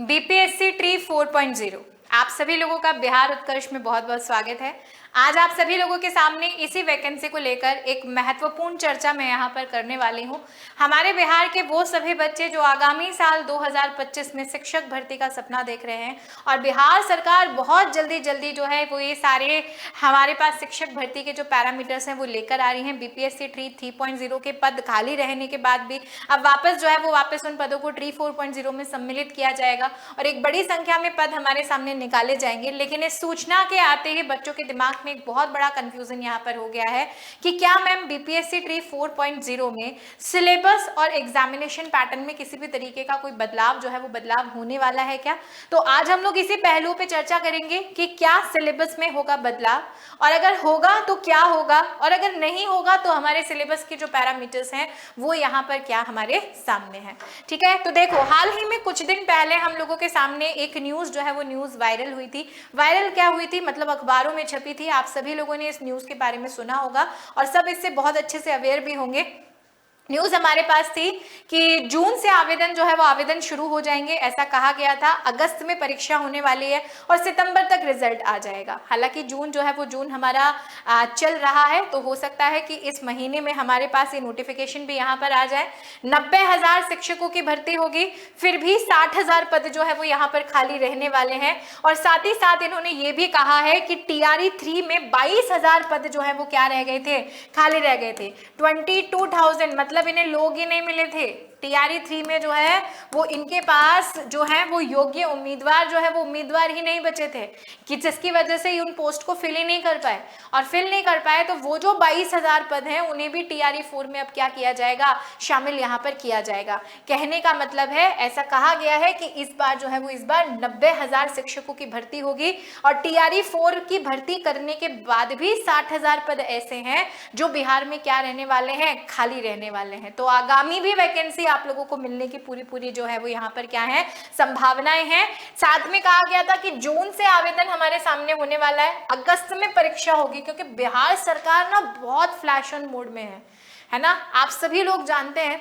BPSC tree 4.0 आप सभी लोगों का बिहार उत्कर्ष में बहुत बहुत स्वागत है। आज आप सभी लोगों के सामने इसी वैकेंसी को लेकर एक महत्वपूर्ण चर्चा मैं यहाँ पर करने वाली हूँ। हमारे बिहार के वो सभी बच्चे जो आगामी साल 2025 में शिक्षक भर्ती का सपना देख रहे हैं और बिहार सरकार बहुत जल्दी जो है वो ये सारे हमारे पास शिक्षक भर्ती के जो पैरामीटर्स हैं वो लेकर आ रही हैं। बीपीएससी ट्री 3.0 के पद खाली रहने के बाद भी अब वापस जो है वो वापस उन पदों को ट्री 4.0 में सम्मिलित किया जाएगा और एक बड़ी संख्या में पद हमारे सामने निकाले जाएंगे। लेकिन इस सूचना के आते ही बच्चों के दिमाग में एक बहुत बड़ा कंफ्यूजन यहाँ पर हो गया है कि क्या मैम बीपीएससी ट्री 4.0 में सिलेबस और एग्जामिनेशन पैटर्न में किसी भी तरीके का कोई बदलाव जो है वो बदलाव होने वाला है क्या। तो आज हम लोग इसी पहलू पे चर्चा करेंगे कि क्या सिलेबस में होगा बदलाव और अगर होगा तो क्या होगा और अगर नहीं होगा तो हमारे सिलेबस के जो पैरामीटर्स हैं वो यहाँ पर क्या हमारे सामने है। ठीक है, तो देखो हाल ही में कुछ दिन पहले हम लोगों के सामने एक न्यूज जो है वो न्यूज वायरल हुई थी। वायरल क्या हुई थी मतलब अखबारों में छपी थी। आप सभी लोगों ने इस न्यूज के बारे में सुना होगा और सब इससे बहुत अच्छे से अवेयर भी होंगे। न्यूज हमारे पास थी कि जून से आवेदन जो है वो आवेदन शुरू हो जाएंगे, ऐसा कहा गया था। अगस्त में परीक्षा होने वाली है और सितंबर तक रिजल्ट आ जाएगा। हालांकि जून जो है वो जून हमारा चल रहा है, तो हो सकता है कि इस महीने में हमारे पास ये नोटिफिकेशन भी यहाँ पर आ जाए। 90,000 शिक्षकों की भर्ती होगी, फिर भी 60,000 पद जो है वो यहाँ पर खाली रहने वाले हैं। और साथ ही साथ इन्होंने ये भी कहा है कि टीआरई 3 में 22,000 पद जो है वो क्या रह गए थे, खाली रह गए थे। 22,000 मतलब इन्हें लोग ही नहीं मिले थे। टीआरई 3 में जो है वो इनके पास जो है वो योग्य उम्मीदवार जो है वो उम्मीदवार ही नहीं बचे थे कि जिसकी वजह से उन पोस्ट को फिल ही नहीं कर पाए और फिल नहीं कर पाए तो वो जो 22,000 पद हैं उन्हें भी टीआरई 4 में अब क्या किया जाएगा, शामिल यहाँ पर किया जाएगा। कहने का मतलब है ऐसा कहा गया है कि इस बार जो है वो इस बार 90,000 शिक्षकों की भर्ती होगी और टीआरई 4 की भर्ती करने के बाद भी 60,000 पद ऐसे हैं जो बिहार में क्या रहने वाले हैं, खाली रहने वाले हैं। तो आगामी भी वैकेंसी आप लोगों को मिलने की पूरी जो है वो यहाँ पर क्या है, संभावनाएं हैं। साथ में कहा गया था कि जून से आवेदन हमारे सामने होने वाला है, अगस्त में परीक्षा होगी, क्योंकि बिहार सरकार ना बहुत फ्लैश ऑन मोड में है ना। आप सभी लोग जानते हैं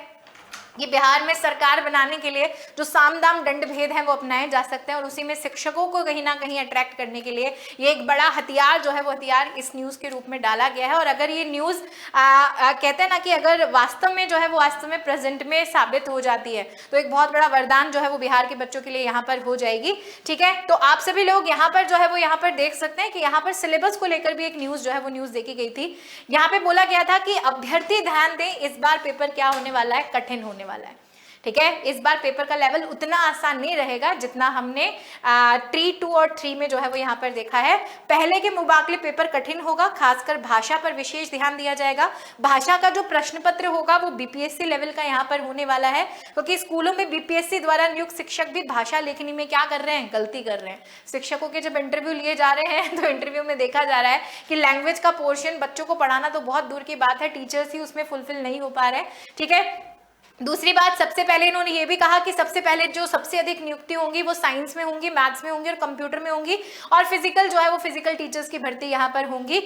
कि बिहार में सरकार बनाने के लिए जो साम दाम दंड भेद है वो अपनाए जा सकते हैं और उसी में शिक्षकों को कहीं ना कहीं अट्रैक्ट करने के लिए ये एक बड़ा हथियार जो है वो हथियार इस न्यूज के रूप में डाला गया है। और अगर ये न्यूज कहते हैं ना कि अगर वास्तव में जो है वो वास्तव में प्रेजेंट में साबित हो जाती है तो एक बहुत बड़ा वरदान जो है वो बिहार के बच्चों के लिए यहाँ पर हो जाएगी। ठीक है, तो आप सभी लोग यहाँ पर जो है वो यहाँ पर देख सकते हैं कि यहाँ पर सिलेबस को लेकर भी एक न्यूज जो है वो न्यूज देखी गई थी। यहाँ पे बोला गया था कि अभ्यर्थी ध्यान दें, इस बार पेपर क्या होने वाला है, कठिन होने वाला है। ठीक है, इस बार पेपर का लेवल उतना आसान नहीं रहेगा जितना हमने ट्री 2 और 3 में जो है वो यहाँ पर देखा है। पहले के मुकाबले पेपर कठिन होगा, खासकर भाषा पर विशेष ध्यान दिया जाएगा। भाषा का जो प्रश्न पत्र होगा वो बीपीएससी लेवल का यहाँ पर होने वाला है, क्योंकि स्कूलों में बीपीएससी द्वारा नियुक्त शिक्षक भी भाषा लेखनी में क्या कर रहे हैं, गलती कर रहे हैं। शिक्षकों के जब इंटरव्यू लिए जा रहे हैं तो इंटरव्यू में देखा जा रहा है कि लैंग्वेज का पोर्शन बच्चों को पढ़ाना तो बहुत दूर की बात है, टीचर्स ही उसमें फुलफिल नहीं हो पा रहे। ठीक है, दूसरी बात, सबसे पहले इन्होंने ये भी कहा कि सबसे पहले जो सबसे अधिक नियुक्ति होंगी वो साइंस में होंगी, मैथ्स में होंगी और कंप्यूटर में होंगी और फिजिकल जो है वो फिजिकल टीचर्स की भर्ती यहाँ पर होंगी।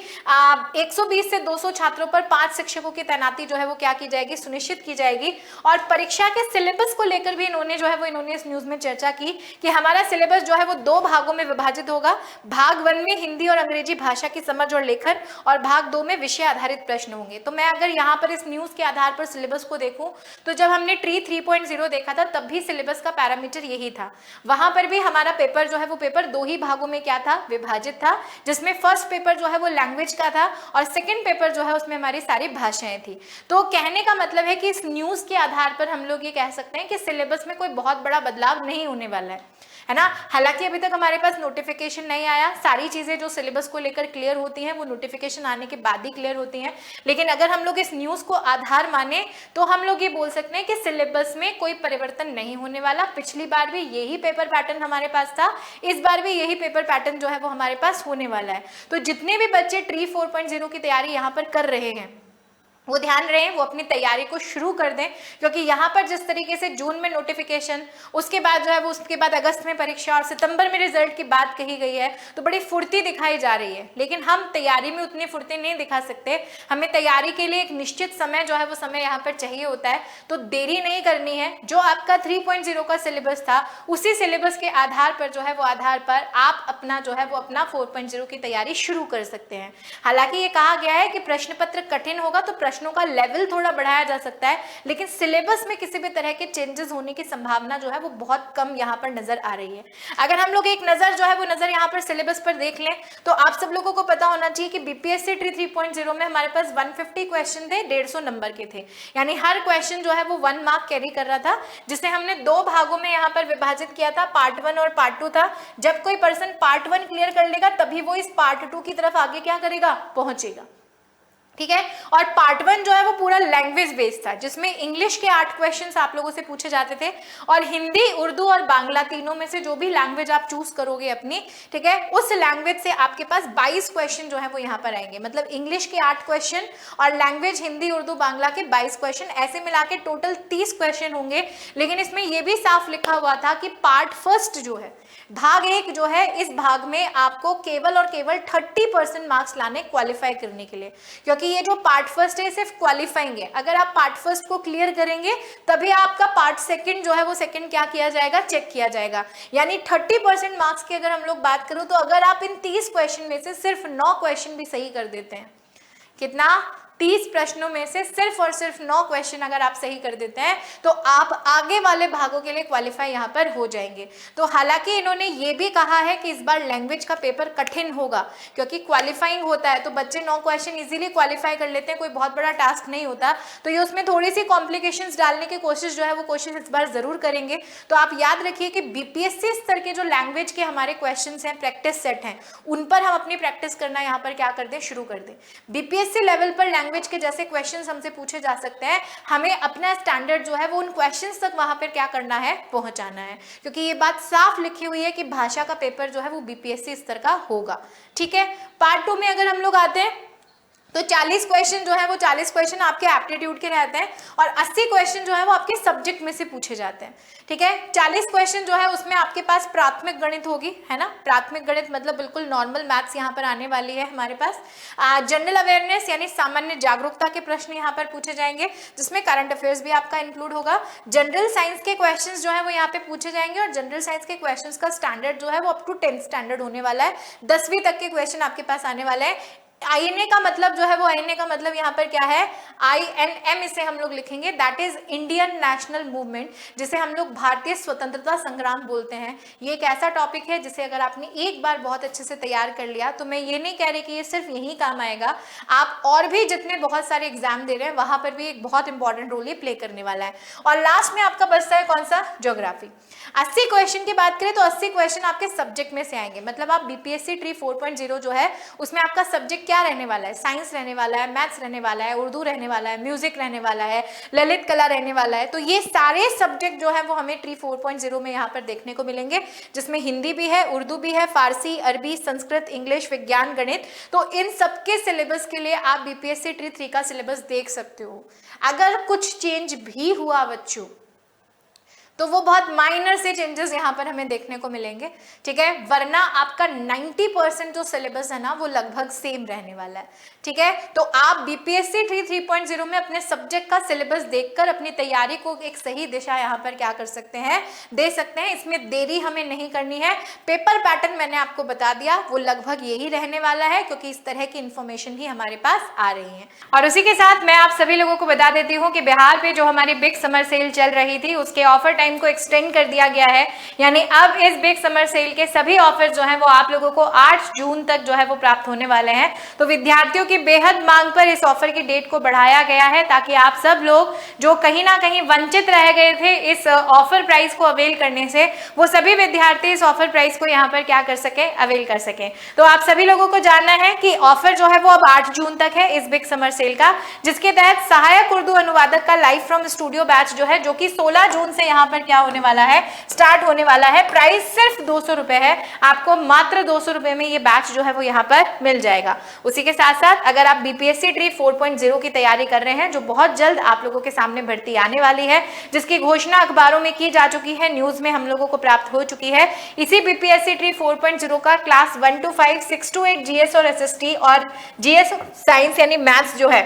120 से 200 छात्रों पर 5 शिक्षकों की तैनाती जो है वो क्या की जाएगी, सुनिश्चित की जाएगी। और परीक्षा के सिलेबस को लेकर भी इन्होंने जो है वो इन्होंने इस न्यूज में चर्चा की कि हमारा सिलेबस जो है वो 2 भागों में विभाजित होगा। भाग 1 में हिंदी और अंग्रेजी भाषा की समझ और लेखन और भाग 2 में विषय आधारित प्रश्न होंगे। तो मैं अगर यहाँ पर इस न्यूज के आधार पर सिलेबस को देखूं तो जब हमने ट्री 3.0 देखा था तब भी सिलेबस का पैरामीटर यही था। वहां पर भी हमारा पेपर जो है वो पेपर 2 ही भागों में क्या था, विभाजित था, जिसमें फर्स्ट पेपर जो है वो लैंग्वेज का था और सेकंड पेपर जो है उसमें हमारी सारी भाषाएं थी। तो कहने का मतलब है कि इस न्यूज के आधार पर हम लोग ये कह सकते हैं कि सिलेबस में कोई बहुत बड़ा बदलाव नहीं होने वाला है ना। हालांकि अभी तक हमारे पास नोटिफिकेशन नहीं आया, सारी चीजें जो सिलेबस को लेकर क्लियर होती हैं वो नोटिफिकेशन आने के बाद ही क्लियर होती हैं। लेकिन अगर हम लोग इस न्यूज को आधार माने तो हम लोग ये बोल सकते हैं कि सिलेबस में कोई परिवर्तन नहीं होने वाला। पिछली बार भी यही पेपर पैटर्न हमारे पास था, इस बार भी यही पेपर पैटर्न जो है वो हमारे पास होने वाला है। तो जितने भी बच्चे ट्री 4.0 की तैयारी यहाँ पर कर रहे हैं वो ध्यान रहे वो अपनी तैयारी को शुरू कर दें, क्योंकि यहाँ पर जिस तरीके से जून में नोटिफिकेशन, उसके बाद जो है वो उसके बाद अगस्त में परीक्षा और सितंबर में रिजल्ट की बात कही गई है, तो बड़ी फुर्ती दिखाई जा रही है। लेकिन हम तैयारी में उतनी फुर्ती नहीं दिखा सकते, हमें तैयारी के लिए एक निश्चित समय जो है वो समय यहाँ पर चाहिए होता है। तो देरी नहीं करनी है, जो आपका 3.0 का सिलेबस था उसी सिलेबस के आधार पर जो है वो आधार पर आप अपना जो है वो अपना 4.0 की तैयारी शुरू कर सकते हैं। हालांकि ये कहा गया है कि प्रश्न पत्र कठिन होगा तो प्रश्नों का लेवल थोड़ा बढ़ाया जा सकता है, लेकिन सिलेबस में किसी भी तरह के चेंजेस होने की संभावना जो है वो बहुत कम यहाँ पर नजर आ रही है। अगर हम लोग एक नजर जो है वो नजर यहाँ पर सिलेबस पर देख लें तो आप सब लोगों को पता होना चाहिए कि बीपीएससी ट्री 3.0 में हमारे पास 150 क्वेश्चन थे, 150 नंबर के थे, यानी हर क्वेश्चन जो है वो 1 मार्क कैरी कर रहा था, जिसे हमने 2 भागों में यहाँ पर विभाजित किया था, पार्ट 1 और पार्ट 2 था। जब कोई पर्सन पार्ट 1 क्लियर कर लेगा तभी वो इस पार्ट 2 की तरफ आगे क्या करेगा, पहुंचेगा, ठीक है। और पार्ट 1 जो है वो पूरा लैंग्वेज बेस्ड था, जिसमें इंग्लिश के 8 क्वेश्चंस आप लोगों से पूछे जाते थे, और हिंदी, उर्दू और बांग्ला तीनों में से जो भी लैंग्वेज आप चूज करोगे अपनी, ठीक है, उस लैंग्वेज से आपके पास 22 क्वेश्चन जो है वो यहाँ पर आएंगे। मतलब इंग्लिश के 8 क्वेश्चन और लैंग्वेज हिंदी, उर्दू, बांग्ला के 22 क्वेश्चन, ऐसे मिला के टोटल 30 क्वेश्चन होंगे। लेकिन इसमें यह भी साफ लिखा हुआ था कि पार्ट 1 जो है, भाग 1 जो है, इस भाग में आपको केवल और केवल 30% मार्क्स लाने क्वालिफाई करने के लिए, क्योंकि ये जो पार्ट 1 है सिर्फ क्वालिफाइंग है। अगर आप पार्ट 1 को क्लियर करेंगे तभी आपका पार्ट 2 जो है वो सेकंड क्या किया जाएगा, चेक किया जाएगा। यानी 30% मार्क्स की अगर हम लोग बात करें तो अगर आप इन 30 क्वेश्चन में से सिर्फ 9 क्वेश्चन भी सही कर देते हैं, कितना, 30 प्रश्नों में से सिर्फ और सिर्फ 9 क्वेश्चन अगर आप सही कर देते हैं तो आप आगे वाले भागों के लिए क्वालिफाई यहाँ पर हो जाएंगे। तो हालांकि इन्होंने ये भी कहा है कि इस बार लैंग्वेज का पेपर कठिन होगा, क्योंकि क्वालिफाइंग होता है तो बच्चे 9 क्वेश्चन इजीली क्वालिफाई कर लेते हैं, कोई बहुत बड़ा टास्क नहीं होता। तो ये उसमें थोड़ी सी कॉम्प्लिकेशंस डालने की कोशिश जो है वो कोशिश इस बार जरूर करेंगे। तो आप याद रखिए कि बीपीएससी स्तर के जो लैंग्वेज के हमारे क्वेश्चन हैं, प्रैक्टिस सेट हैं, उन पर हम अपनी प्रैक्टिस करना यहाँ पर क्या कर दें, शुरू कर दें। बीपीएससी लेवल पर लैंग्वेज के जैसे क्वेश्चंस हमसे पूछे जा सकते हैं, हमें अपना स्टैंडर्ड जो है वो उन क्वेश्चंस तक वहां पर क्या करना है, पहुंचाना है, क्योंकि ये बात साफ लिखी हुई है कि भाषा का पेपर जो है वो बीपीएससी स्तर का होगा, ठीक है। पार्ट 2 में अगर हम लोग आते हैं तो 40 क्वेश्चन जो है वो 40 क्वेश्चन आपके एप्टीट्यूड के रहते हैं और 80 क्वेश्चन जो है वो आपके सब्जेक्ट में से पूछे जाते हैं, ठीक है। 40 क्वेश्चन जो है उसमें आपके पास प्राथमिक गणित होगी, है ना, प्राथमिक गणित मतलब बिल्कुल नॉर्मल मैथ्स यहाँ पर आने वाली है हमारे पास। जनरल अवेयरनेस यानी सामान्य जागरूकता के प्रश्न यहाँ पर पूछे जाएंगे, जिसमें करंट अफेयर्स भी आपका इंक्लूड होगा। जनरल साइंस के क्वेश्चन जो है वो यहाँ पे पूछे जाएंगे और जनरल साइंस के क्वेश्चन का स्टैंडर्ड जो है वो अप टू 10th स्टैंडर्ड होने वाला है, 10वीं तक के क्वेश्चन आपके पास आने वाले हैं। आईएनए का मतलब जो है वो, आईएनए का मतलब यहाँ पर क्या है, INM इसे हम लोग लिखेंगे, that is Indian national movement, जिसे हम लोग भारतीय स्वतंत्रता संग्राम बोलते हैं। ये एक ऐसा टॉपिक है जिसे अगर आपने एक बार बहुत अच्छे से तैयार कर लिया तो मैं ये नहीं कह रही कि ये सिर्फ यही काम आएगा, आप और भी जितने बहुत सारे एग्जाम दे रहे हैं वहां पर भी एक बहुत इंपॉर्टेंट रोल ये प्ले करने वाला है। और लास्ट में आपका बचता है कौन सा, ज्योग्राफी। 80 क्वेश्चन की बात करें तो 80 क्वेश्चन आपके सब्जेक्ट में से आएंगे, मतलब आप बीपीएससी ट्री 4.0 जो है उसमें आपका सब्जेक्ट क्या रहने वाला है, साइंस रहने वाला है, मैथ्स रहने वाला है, उर्दू रहने वाला है, म्यूजिक रहने वाला है, ललित कला रहने वाला है। तो ये सारे सब्जेक्ट जो है वो हमें ट्री 4.0 में यहाँ पर देखने को मिलेंगे, जिसमें हिंदी भी है, उर्दू भी है, फारसी, अरबी, संस्कृत, इंग्लिश, विज्ञान, गणित। तो इन सबके सिलेबस के लिए आप बीपीएससी ट्री 3 का सिलेबस देख सकते हो। अगर कुछ चेंज भी हुआ बच्चों तो वो बहुत माइनर से चेंजेस यहाँ पर हमें देखने को मिलेंगे, ठीक है, वरना आपका 90% जो सिलेबस है ना वो लगभग सेम रहने वाला है, ठीक है। तो आप बीपीएससी ट्री 3.0 में अपने सब्जेक्ट का सिलेबस देखकर अपनी तैयारी को एक सही दिशा यहाँ पर क्या कर सकते हैं, दे सकते हैं। इसमें देरी हमें नहीं करनी है। पेपर पैटर्न मैंने आपको बता दिया, वो लगभग यही रहने वाला है, क्योंकि इस तरह की इंफॉर्मेशन ही हमारे पास आ रही है। और उसी के साथ मैं आप सभी लोगों को बता देती हूँ कि बिहार पे जो हमारी बिग समर सेल चल रही थी उसके ऑफर को एक्सटेंड कर दिया गया है, यानी अब इस बिग समर सेल के सभी ऑफर जो हैं वो आप लोगों को 8 जून तक जो है वो प्राप्त होने वाले हैं। तो विद्यार्थियों की बेहद मांग पर इस ऑफर की डेट को बढ़ाया गया है, ताकि आप सब लोग जो कहीं ना कहीं वंचित रह गए थे इस ऑफर प्राइस को अवेल करने से, वो सभी विद्यार्थी इस ऑफर प्राइस को यहाँ पर क्या कर सके, अवेल कर सके। तो आप सभी लोगों को जानना है कि ऑफर जो है वो अब 8 जून तक है इस बिग समर सेल का, जिसके तहत सहायक उर्दू अनुवादक का लाइव फ्रॉम स्टूडियो बैच जो है, जो कि 16 जून से यहाँ पर क्या होने वाला है, स्टार्ट होने वाला है। प्राइस सिर्फ 200 रुपए है, आपको मात्र 200 रुपए में ये बैच जो है वो यहाँ पर मिल जाएगा। उसी के साथ साथ अगर आप बीपीएससी ट्री 4.0 की तैयारी कर रहे हैं, जो बहुत जल्द आप लोगों के सामने भर्ती आने वाली है, जिसकी घोषणा अखबारों में की जा चुकी है, न्यूज में हम लोगों को प्राप्त हो चुकी है, इसी बीपीएससी ट्री 4.0 का क्लास 1 to 5, 6 to 8 जीएस और एसएसटी और जीएस साइंस यानी मैथ्स जो है,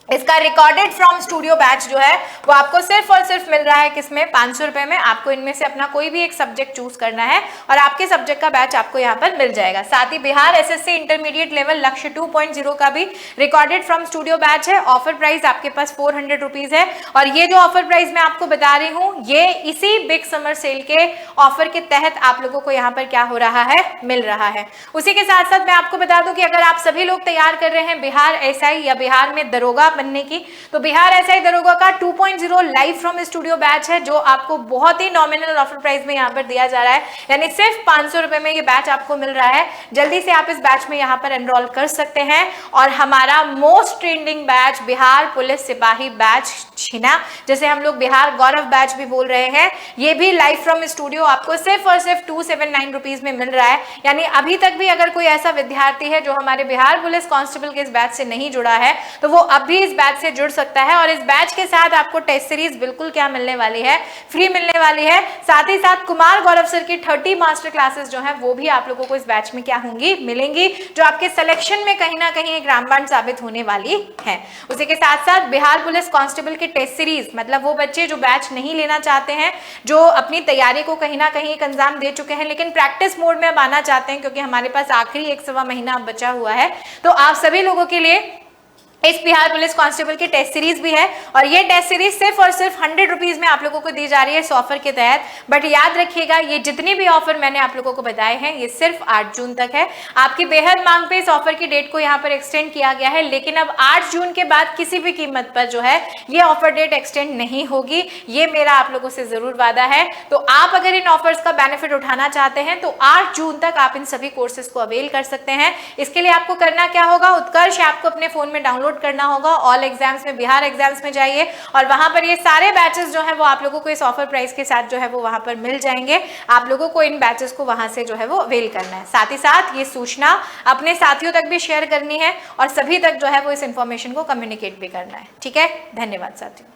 इसका रिकॉर्डेड फ्रॉम स्टूडियो बैच जो है वो आपको सिर्फ और सिर्फ मिल रहा है किसमें, 500 रुपए में। आपको इनमें से अपना कोई भी एक सब्जेक्ट चूज करना है और आपके सब्जेक्ट का बैच आपको यहाँ पर मिल जाएगा। साथ ही बिहार एसएससी इंटरमीडिएट लेवल लक्ष्य 2.0 का भी रिकॉर्डेड फ्रॉम स्टूडियो बैच है। ऑफर प्राइस आपके पास 400 रुपीज है और ये जो ऑफर प्राइस मैं आपको बता रही हूँ, ये इसी बिग समर सेल के ऑफर के तहत आप लोगों को यहाँ पर क्या हो रहा है, मिल रहा है। उसी के साथ साथ मैं आपको बता दूं कि अगर आप सभी लोग तैयार कर रहे हैं बिहार एसआई या बिहार में दरोगा बनने की, तो बिहार एसआई दरोगा का 2.0 लाइव फ्रॉम स्टूडियो बैच है, जो आपको बहुत ही नॉमिनल ऑफर प्राइस में यहाँ पर दिया जा रहा है, यानी सिर्फ 500 रुपए में ये बैच आपको मिल रहा है। जल्दी से आप इस बैच में यहाँ पर एनरोल कर सकते हैं। और हमारा most trending batch Bihar police सिपाही बैच छिना, जैसे हम लोग बिहार गौरव बैच भी बोल रहे हैं, ये भी लाइव फ्रॉम स्टूडियो आपको सिर्फ और सिर्फ 279 रुपीज में मिल रहा है। यानी अभी तक भी अगर कोई ऐसा विद्यार्थी है जो हमारे बिहार पुलिस कांस्टेबल के इस बैच से नहीं जुड़ा है, तो वो अब भी इस बैच से जुड़ सकता है। और इस बैच के साथ आपको टेस्ट सीरीज बिल्कुल क्या मिलने वाली है, फ्री मिलने वाली है। साथ ही साथ कुमार गौरव सर की 30 मास्टर क्लासेस जो है वो भी आप लोगों को इस बैच में क्या होंगी, मिलेंगी, जो आपके सिलेक्शन में कहीं ना कहीं एक रामबाण साबित होने वाली है। उसी के साथ साथ बिहार पुलिस कांस्टेबल की टेस्ट सीरीज, मतलब वो बच्चे जो बैच नहीं लेना चाहते हैं, जो अपनी तैयारी को कहीं ना कहीं एक अंजाम दे चुके हैं लेकिन प्रैक्टिस मोड में अब आना चाहते हैं, क्योंकि हमारे पास आखिरी 1.25 महीना बचा हुआ है, तो आप सभी लोगों के लिए इस बिहार पुलिस कांस्टेबल की टेस्ट सीरीज भी है। और ये टेस्ट सीरीज सिर्फ और सिर्फ 100 रुपीज में आप लोगों को दी जा रही है इस ऑफर के तहत। बट याद रखिएगा, ये जितनी भी ऑफर मैंने आप लोगों को बताए हैं, ये सिर्फ 8 जून तक है। आपकी बेहद मांग पे इस ऑफर की डेट को यहाँ पर एक्सटेंड किया गया है, लेकिन अब 8 जून के बाद किसी भी कीमत पर जो है ये ऑफर डेट एक्सटेंड नहीं होगी, ये मेरा आप लोगों से जरूर वादा है। तो आप अगर इन ऑफर्स का बेनिफिट उठाना चाहते हैं तो 8 जून तक आप इन सभी कोर्सेज को अवेल कर सकते हैं। इसके लिए आपको करना क्या होगा, उत्कर्ष ऐप को अपने फोन में डाउनलोड करना होगा। ऑल एग्जाम्स में, बिहार एग्जाम्स में जाइए और वहां पर ये सारे बैचेस जो है वो आप लोगों को इस ऑफर प्राइस के साथ जो है वो वहां पर मिल जाएंगे। आप लोगों को इन बैचेस को वहां से जो है वो अवेल करना है। साथ ही साथ ये सूचना अपने साथियों तक भी शेयर करनी है और सभी तक जो है वो इस इंफॉर्मेशन को कम्युनिकेट भी करना है। ठीक है, धन्यवाद साथियों।